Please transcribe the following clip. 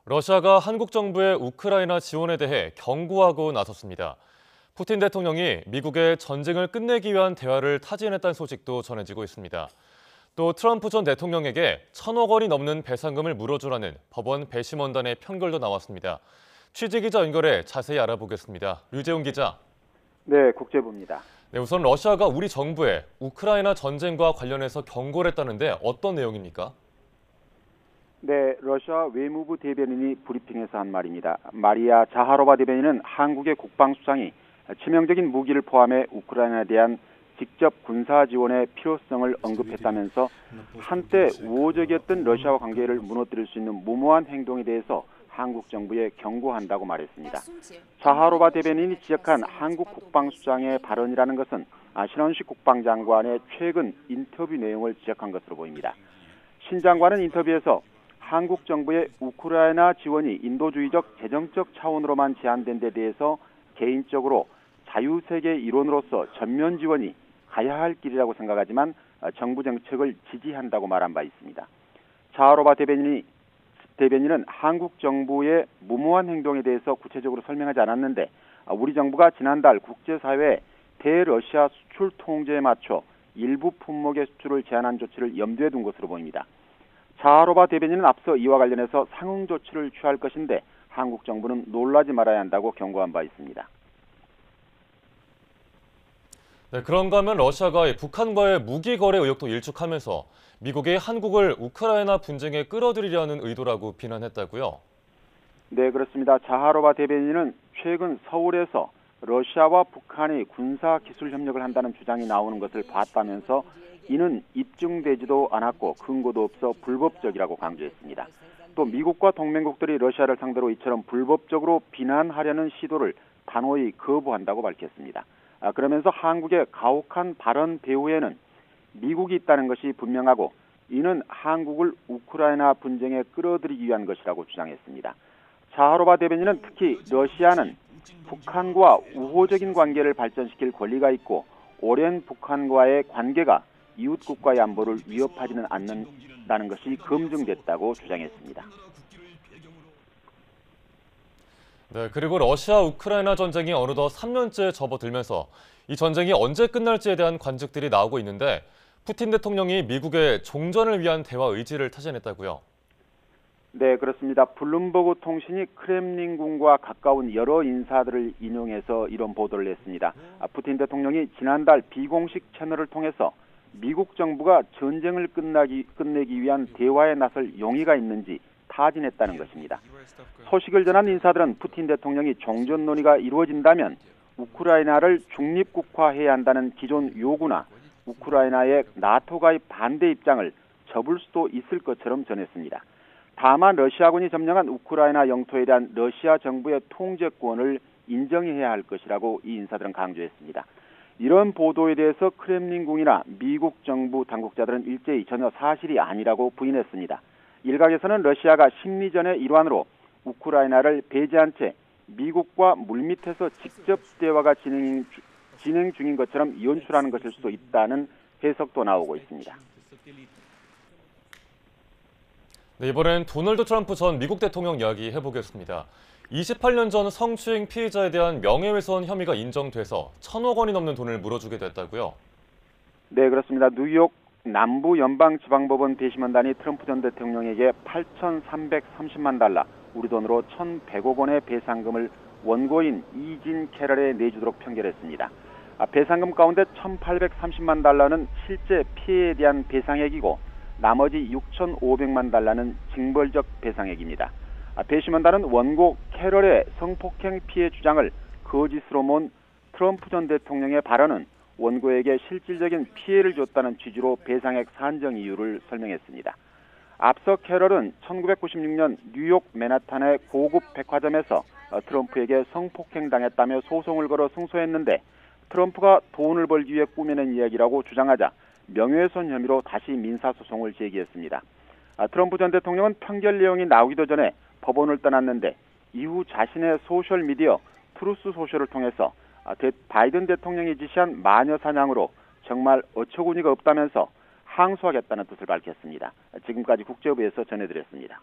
러시아가 한국 정부의 우크라이나 지원에 대해 경고하고 나섰습니다. 푸틴 대통령이 미국의 전쟁을 끝내기 위한 대화를 타진했다는 소식도 전해지고 있습니다. 또 트럼프 전 대통령에게 1,000억 원이 넘는 배상금을 물어주라는 법원 배심원단의 판결도 나왔습니다. 취재기자 연결해 자세히 알아보겠습니다. 류재훈 기자. 네, 국제부입니다. 네, 우선 러시아가 우리 정부에 우크라이나 전쟁과 관련해서 경고를 했다는데 어떤 내용입니까? 네, 러시아 외무부 대변인이 브리핑에서 한 말입니다. 마리아 자하로바 대변인은 한국의 국방수장이 치명적인 무기를 포함해 우크라이나에 대한 직접 군사 지원의 필요성을 언급했다면서 한때 우호적이었던 러시아와 관계를 무너뜨릴 수 있는 무모한 행동에 대해서 한국 정부에 경고한다고 말했습니다. 자하로바 대변인이 지적한 한국 국방수장의 발언이라는 것은 신원식 국방장관의 최근 인터뷰 내용을 지적한 것으로 보입니다. 신 장관은 인터뷰에서 한국 정부의 우크라이나 지원이 인도주의적 재정적 차원으로만 제한된 데 대해서 개인적으로 자유세계 일원으로서 전면 지원이 가야 할 길이라고 생각하지만 정부 정책을 지지한다고 말한 바 있습니다. 자하로바 대변인은 한국 정부의 무모한 행동에 대해서 구체적으로 설명하지 않았는데 우리 정부가 지난달 국제사회에 대러시아 수출 통제에 맞춰 일부 품목의 수출을 제한한 조치를 염두에 둔 것으로 보입니다. 자하로바 대변인은 앞서 이와 관련해서 상응 조치를 취할 것인데 한국 정부는 놀라지 말아야 한다고 경고한 바 있습니다. 네, 그런가 하면 러시아가 북한과의 무기 거래 의혹도 일축하면서 미국이 한국을 우크라이나 분쟁에 끌어들이려는 의도라고 비난했다고요? 네, 그렇습니다. 자하로바 대변인은 최근 서울에서 러시아와 북한이 군사 기술 협력을 한다는 주장이 나오는 것을 봤다면서 이는 입증되지도 않았고 근거도 없어 불법적이라고 강조했습니다. 또 미국과 동맹국들이 러시아를 상대로 이처럼 불법적으로 비난하려는 시도를 단호히 거부한다고 밝혔습니다. 그러면서 한국의 가혹한 발언 배후에는 미국이 있다는 것이 분명하고 이는 한국을 우크라이나 분쟁에 끌어들이기 위한 것이라고 주장했습니다. 자하로바 대변인은 특히 러시아는 북한과 우호적인 관계를 발전시킬 권리가 있고 오랜 북한과의 관계가 이웃국가의 안보를 위협하지는 않는다는 것이 검증됐다고 주장했습니다. 네, 그리고 러시아 우크라이나 전쟁이 어느덧 3년째 접어들면서 이 전쟁이 언제 끝날지에 대한 관측들이 나오고 있는데 푸틴 대통령이 미국의 종전을 위한 대화 의지를 타진했다고요? 네, 그렇습니다. 블룸버그 통신이 크렘린궁과 가까운 여러 인사들을 인용해서 이런 보도를 했습니다. 푸틴 대통령이 지난달 비공식 채널을 통해서 미국 정부가 전쟁을 끝내기 위한 대화에 나설 용의가 있는지 타진했다는 것입니다. 소식을 전한 인사들은 푸틴 대통령이 종전 논의가 이루어진다면 우크라이나를 중립국화해야 한다는 기존 요구나 우크라이나의 나토 가입 반대 입장을 접을 수도 있을 것처럼 전했습니다. 다만 러시아군이 점령한 우크라이나 영토에 대한 러시아 정부의 통제권을 인정해야 할 것이라고 이 인사들은 강조했습니다. 이런 보도에 대해서 크렘린궁이나 미국 정부 당국자들은 일제히 전혀 사실이 아니라고 부인했습니다. 일각에서는 러시아가 심리전의 일환으로 우크라이나를 배제한 채 미국과 물밑에서 직접 대화가 진행 중인 것처럼 연출하는 것일 수도 있다는 해석도 나오고 있습니다. 네, 이번엔 도널드 트럼프 전 미국 대통령 이야기 해보겠습니다. 28년 전 성추행 피해자에 대한 명예훼손 혐의가 인정돼서 1,000억 원이 넘는 돈을 물어주게 됐다고요? 네, 그렇습니다. 뉴욕 남부연방지방법원 배심원단이 트럼프 전 대통령에게 8,330만 달러, 우리 돈으로 1,100억 원의 배상금을 원고인 이진 캐럴에 내주도록 판결했습니다. 배상금 가운데 1,830만 달러는 실제 피해에 대한 배상액이고 나머지 6,500만 달러는 징벌적 배상액입니다. 배심원단은 원고 캐럴의 성폭행 피해 주장을 거짓으로 모은 트럼프 전 대통령의 발언은 원고에게 실질적인 피해를 줬다는 취지로 배상액 산정 이유를 설명했습니다. 앞서 캐럴은 1996년 뉴욕 맨하탄의 고급 백화점에서 트럼프에게 성폭행당했다며 소송을 걸어 승소했는데 트럼프가 돈을 벌기 위해 꾸며낸 이야기라고 주장하자 명예훼손 혐의로 다시 민사소송을 제기했습니다. 트럼프 전 대통령은 판결 내용이 나오기도 전에 법원을 떠났는데 이후 자신의 소셜미디어 트루스 소셜을 통해서 바이든 대통령이 지시한 마녀 사냥으로 정말 어처구니가 없다면서 항소하겠다는 뜻을 밝혔습니다. 지금까지 국제부에서 전해드렸습니다.